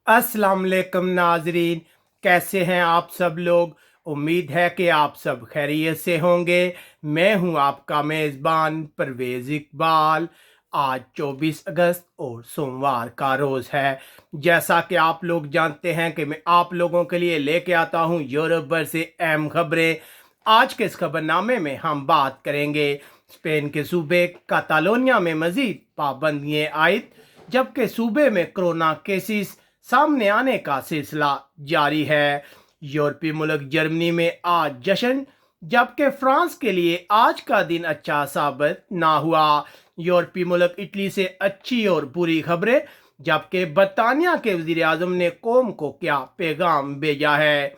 अस्सलाम वालेकुम नाजरीन, कैसे हैं आप सब लोग। उम्मीद है कि आप सब खैरियत से होंगे। मैं हूं आपका मेज़बान परवेज़ इकबाल। आज 24 अगस्त और सोमवार का रोज़ है। जैसा कि आप लोग जानते हैं कि मैं आप लोगों के लिए लेके आता हूं यूरोप भर से अहम खबरें। आज के इस खबरनामे में हम बात करेंगे स्पेन के सूबे कातालोनिया में मज़ीद पाबंदियाँ आयद, जबकि सूबे में कोरोना केसेस सामने आने का सिलसिला जारी है। यूरोपीय मुल्क जर्मनी में आज जश्न, जबकि फ्रांस के लिए आज का दिन अच्छा साबित ना हुआ। यूरोपीय मुल्क इटली से अच्छी और बुरी खबरें, जबकि बरतानिया के वजीर आजम ने कौम को क्या पैगाम भेजा है।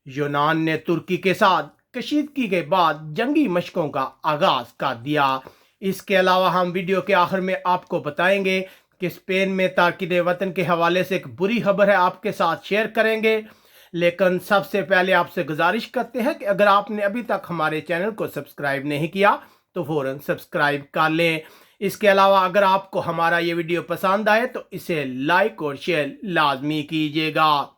यूनान ने तुर्की के साथ कशीदगी के बाद जंगी मशकों का आगाज कर दिया। इसके अलावा हम वीडियो के आखिर में आपको बताएंगे कि स्पेन में तारकीन वतन के हवाले से एक बुरी खबर है, आपके साथ शेयर करेंगे। लेकिन सबसे पहले आपसे गुजारिश करते हैं कि अगर आपने अभी तक हमारे चैनल को सब्सक्राइब नहीं किया तो फौरन सब्सक्राइब कर लें। इसके अलावा अगर आपको हमारा ये वीडियो पसंद आए तो इसे लाइक और शेयर लाजमी कीजिएगा।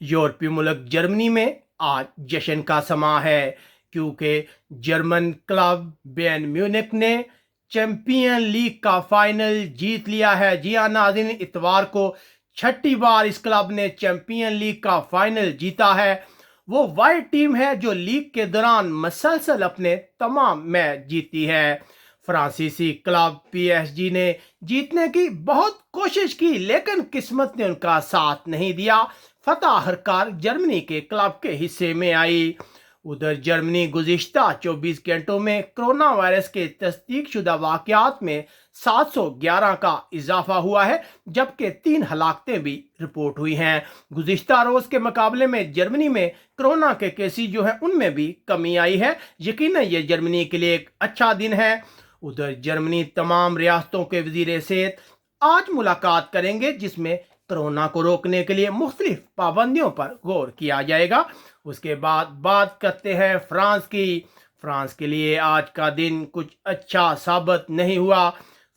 यूरोपीय मुल्क जर्मनी में आज जश्न का समा है, क्योंकि जर्मन क्लब बायर्न म्यूनिख ने चैंपियन लीग का फाइनल जीत लिया है। जी हाँ नाज़रीन, इतवार को छठी बार इस क्लब ने चैंपियन लीग का फाइनल जीता है। वो वाइट टीम है जो लीग के दौरान मसलसल अपने तमाम मैच जीती है। फ्रांसीसी क्लब पीएसजी ने जीतने की बहुत कोशिश की, लेकिन किस्मत ने उनका साथ नहीं दिया। फतह हरकार जर्मनी के क्लब के हिस्से में आई। उधर जर्मनी गुज़िश्ता 24 घंटों में कोरोना वायरस के तस्दीक शुदा वाक़यात में 711 का इजाफा हुआ है, जबकि 3 हलाकतें भी रिपोर्ट हुई हैं। गुज़िश्ता रोज़ के मुकाबले में जर्मनी में कोरोना के केसेस जो हैं उनमें भी कमी आई है। यकीनन ये जर्मनी के लिए एक अच्छा दिन है। उधर जर्मनी तमाम रियासतों के वज़ीर सेहत आज मुलाकात करेंगे, जिसमें कोरोना को रोकने के लिए मुख्तलिफ पाबंदियों पर गौर किया जाएगा। उसके बाद बात करते हैं फ्रांस की। फ्रांस के लिए आज का दिन कुछ अच्छा साबित नहीं हुआ।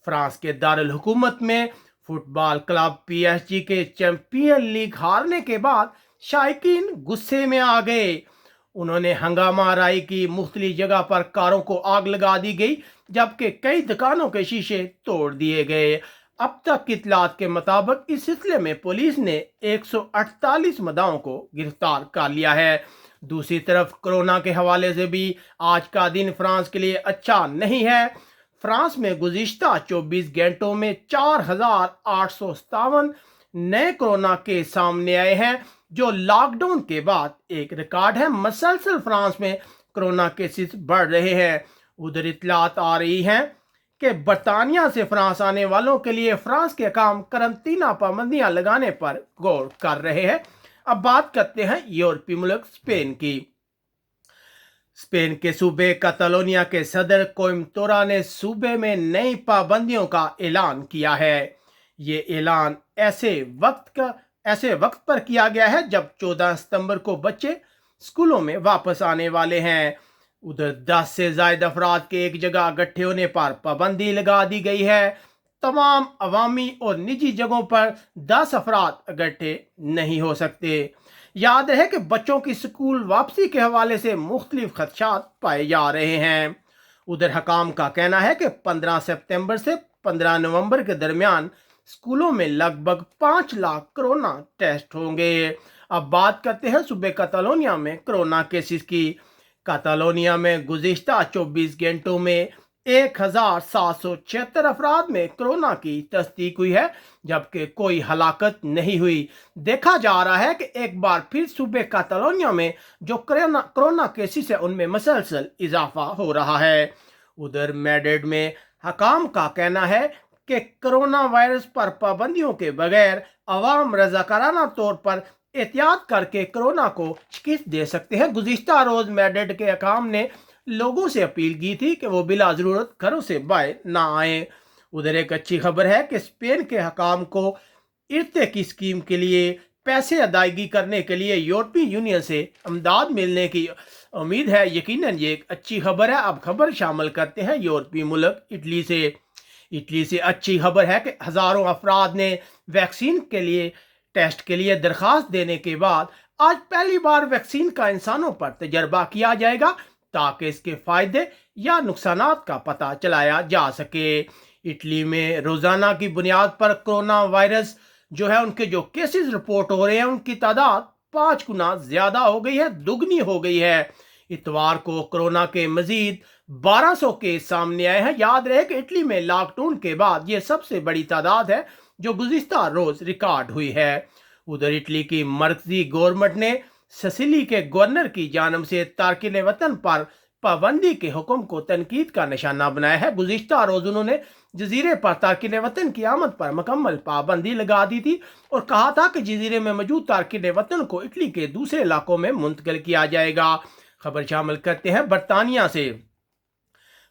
फ्रांस के दारुल हुकूमत में फुटबॉल क्लब पीएसजी के चैंपियन लीग हारने के बाद शायकीन गुस्से में आ गए। उन्होंने हंगामा राई की, मुख्तलिफ जगह पर कारों को आग लगा दी गई, जबकि कई दुकानों के शीशे तोड़ दिए गए। अब तक की इत्तलात के मुताबिक इस सिलसिले में पुलिस ने 148 मदाओं को गिरफ्तार कर लिया है। दूसरी तरफ कोरोना के हवाले से भी आज का दिन फ्रांस के लिए अच्छा नहीं है। फ्रांस में गुज़िश्ता 24 घंटों में 4,857 नए कोरोना केस सामने आए हैं, जो लॉकडाउन के बाद एक रिकॉर्ड है। मसलसल फ्रांस में कोरोना केसेस बढ़ रहे हैं। उधर इत्तलात आ रही हैं कि बरतानिया से फ्रांस आने वालों के लिए फ्रांस के काम करंतना पाबंदियां लगाने पर गौर कर रहे हैं। अब बात करते हैं यूरोपीय मुल्क स्पेन की। स्पेन के सूबे कातालोनिया के सदर कोइम्तोरा ने सूबे में नई पाबंदियों का ऐलान किया है। ये ऐलान ऐसे वक्त पर किया गया है जब 14 सितंबर को बच्चे स्कूलों में वापस आने वाले हैं। उधर 10 से ज्यादा अफराद के एक जगह इकट्ठे होने पर पाबंदी लगा दी गई है। तमाम अवामी और निजी जगहों पर 10 अफराद इकट्ठे नहीं हो सकते। याद रहे कि बच्चों की स्कूल वापसी के हवाले से मुख्तलिफ खदशात पाए जा रहे हैं। उधर हकाम का कहना है कि 15 सितंबर से 15 नवंबर के दरमियान स्कूलों में लगभग 5 लाख कोरोना टेस्ट होंगे। अब बात करते हैं सूबे कातालोनिया में कोरोना केसेस की। कातालोनिया में गुज़िश्ता 24 घंटों में 1,776 अफराद में कोरोना की तस्दीक हुई है, जबकि कोई हलाकत नहीं हुई। देखा जा रहा है कि एक बार फिर सूबे कातालोनिया में जो कोरोना केसेस है उनमें मसलसल इजाफा हो रहा है। उधर मैड्रिड में हकाम का कहना है कि कोरोना वायरस पर पाबंदियों के बगैर अवाम रजाकाराना तौर पर एहतियात करके कोरोना को शिकस्त दे सकते हैं। गुज़िश्ता रोज मैड्रिड के हकाम ने लोगों से अपील की थी कि वो बिला ज़रूरत घरों से बाहर ना आए। उधर एक अच्छी खबर है कि स्पेन के हकाम को इर्ते की स्कीम के लिए पैसे अदायगी करने के लिए यूरोपीय यूनियन से अमदाद मिलने की उम्मीद है। यकीनन ये एक अच्छी खबर है। अब खबर शामिल करते हैं यूरोपीय मुल्क इटली से। इटली से अच्छी खबर है कि हज़ारों अफराद ने वैक्सीन के लिए टेस्ट के लिए दरखास्त देने के बाद आज पहली बार वैक्सीन का इंसानों पर तजर्बा किया जाएगा ताकि इसके फायदे या नुकसानात का पता चलाया जा सके। इटली में रोजाना की बुनियाद पर कोरोना वायरस जो है उनके जो केसेस रिपोर्ट हो रहे हैं उनकी तादाद 5 गुना ज्यादा हो गई है, दुगनी हो गई है। इतवार को कोरोना के मजीद 1200 केस सामने आए हैं। याद रहे कि इटली में लॉकडाउन के बाद ये सबसे बड़ी तादाद है जो गुज़िश्ता रोज रिकॉर्ड हुई है। उधर इटली की मरकजी गवर्नमेंट ने सिसिली के गवर्नर की जानब से तारकिन वतन पर पाबंदी के हुक्म को तनकीद का निशाना बनाया है। गुज़िश्ता रोज उन्होंने जजीरे पर तारकिन वतन की आमद पर मुकम्मल पाबंदी लगा दी थी और कहा था कि जजीरे में मौजूद तारकिन वतन को इटली के दूसरे इलाकों में मुंतकिल किया जाएगा। खबर शामिल करते हैं बरतानिया से।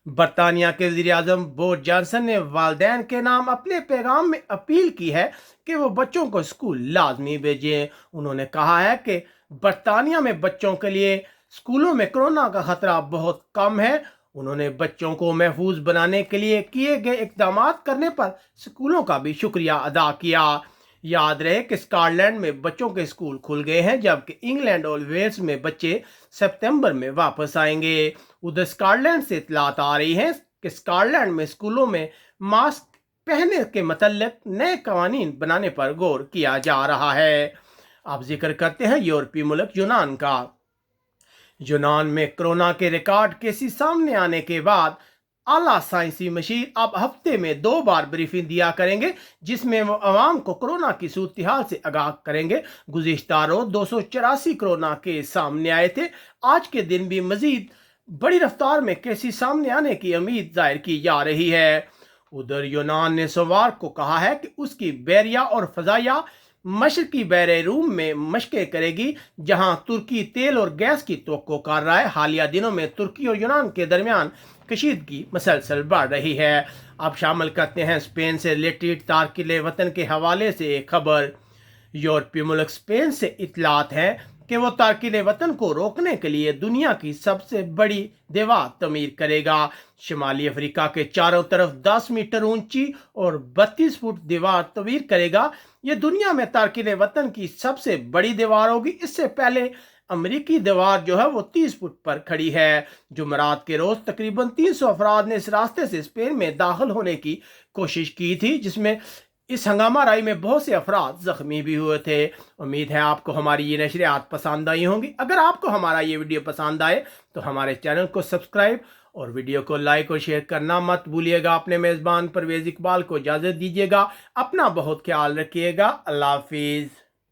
बरतानिया के वज़ीर आज़म बोरिस जॉनसन ने वालिदैन के नाम अपने पैगाम में अपील की है कि वो बच्चों को स्कूल लाजमी भेजें। उन्होंने कहा है कि बरतानिया में बच्चों के लिए स्कूलों में कोरोना का खतरा बहुत कम है। उन्होंने बच्चों को महफूज बनाने के लिए किए गए इकदाम करने पर स्कूलों का भी शुक्रिया अदा किया। याद रहे कि स्कॉटलैंड में बच्चों के स्कूल खुल गए हैं जबकि इंग्लैंड और वेल्स में बच्चे सितंबर में वापस आएंगे। उधर स्कॉटलैंड से इतलात आ रही है कि स्कॉटलैंड में स्कूलों में मास्क पहनने के मतलब नए कानून बनाने पर गौर किया जा रहा है। अब जिक्र करते हैं यूरोपीय मुल्क यूनान का। यूनान में कोरोना के रिकॉर्ड केसेस सामने आने के बाद आला साइंसी मशीर अब हफ्ते में 2 बार ब्रीफिंग दिया करेंगे जिसमें वो आवाम को कोरोना की सूरत हाल से आगाह करेंगे। गुज़िश्ता रोज 284 कोरोना केस सामने आए थे। आज के दिन भी मजीद बड़ी रफ्तार में केसेस सामने आने की उम्मीद जाहिर की जा रही है। उधर यूनान ने सोमवार को कहा है कि उसकी बैरिया और फजाइया मशरकी बहरे रूम में मशकें करेगी जहां तुर्की तेल और गैस की तवक्को कर रहा है। हालिया दिनों में तुर्की और यूनान के दरमियान कशीदगी मसलसल बढ़ रही है। अब शामिल करते हैं स्पेन से रिलेटेड तारकिन वतन के हवाले से एक खबर। यूरोपीय मुल्क स्पेन से इतलात है कि वो तारकिन वतन को रोकने के लिए दुनिया की सबसे बड़ी दीवार तमीर करेगा। शुमाली अफ्रीका के चारों तरफ 10 मीटर ऊंची और 32 फुट दीवार तमीर करेगा। ये दुनिया में तारकिन वतन की सबसे बड़ी दीवार होगी। इससे पहले अमेरिकी दीवार जो है वो 30 फुट पर खड़ी है। जुमेरात के रोज तकरीबन 300 अफराद ने इस रास्ते से स्पेन में दाखिल होने की कोशिश की थी जिसमें इस हंगामा राई में बहुत से अफराद जख्मी भी हुए थे। उम्मीद है आपको हमारी ये नशरियात पसंद आई होंगी। अगर आपको हमारा ये वीडियो पसंद आए तो हमारे चैनल को सब्सक्राइब और वीडियो को लाइक और शेयर करना मत भूलिएगा। अपने मेज़बान परवेज़ इकबाल को इजाज़त दीजिएगा। अपना बहुत ख्याल रखिएगा। अल्लाह हाफिज़।